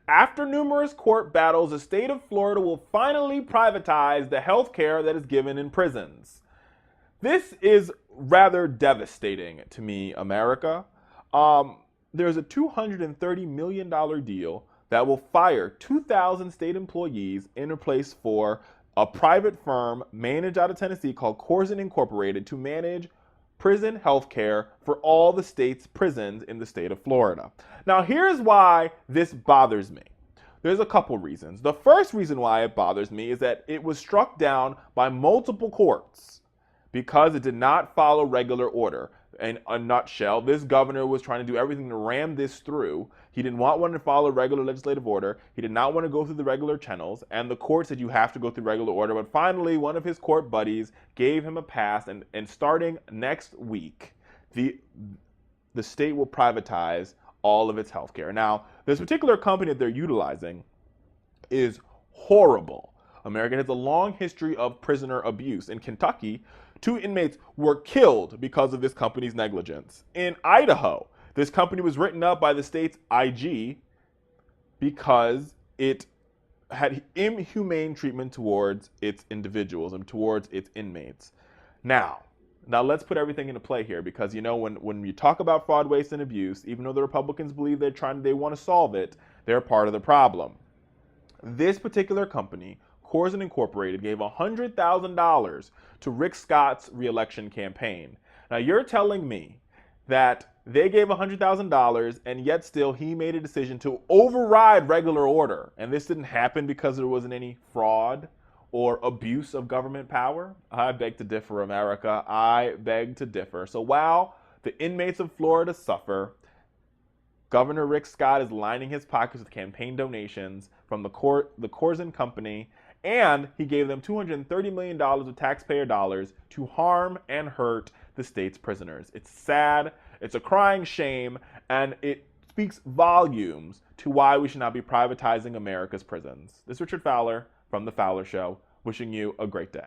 After numerous court battles, the state of Florida will finally privatize the health care that is given in prisons. This is rather devastating to me, America. There's a $230 million deal that will fire 2,000 state employees in a place for a private firm managed out of Tennessee called Corzine Incorporated to manage prison health care for all the state's prisons in the state of Florida. Now, here's why this bothers me. There's a couple reasons. The first reason why it bothers me is that it was struck down by multiple courts because it did not follow regular order. In a nutshell, this governor was trying to do everything to ram this through. He didn't want one to follow regular legislative order. He did not want to go through the regular channels, and the court said you have to go through regular order. But finally, one of his court buddies gave him a pass, and starting next week, the state will privatize all of its health care. Now, this particular company that they're utilizing is horrible. America has a long history of prisoner abuse. In Kentucky, 2 inmates were killed because of this company's negligence. In Idaho, this company was written up by the state's IG because it had inhumane treatment towards its individuals and towards its inmates. Now let's put everything into play here, because when you talk about fraud, waste, and abuse, even though the Republicans believe they want to solve it, they're part of the problem. This particular company, Corzine Incorporated, gave $100,000 to Rick Scott's reelection campaign. Now, you're telling me that they gave $100,000 and yet still he made a decision to override regular order, and this didn't happen because there wasn't any fraud or abuse of government power? I beg to differ, America. I beg to differ. So while the inmates of Florida suffer, Governor Rick Scott is lining his pockets with campaign donations from the Corzine Company, and he gave them $230 million of taxpayer dollars to harm and hurt the state's prisoners. It's sad, it's a crying shame, and it speaks volumes to why we should not be privatizing America's prisons. This is Richard Fowler from The Fowler Show, wishing you a great day.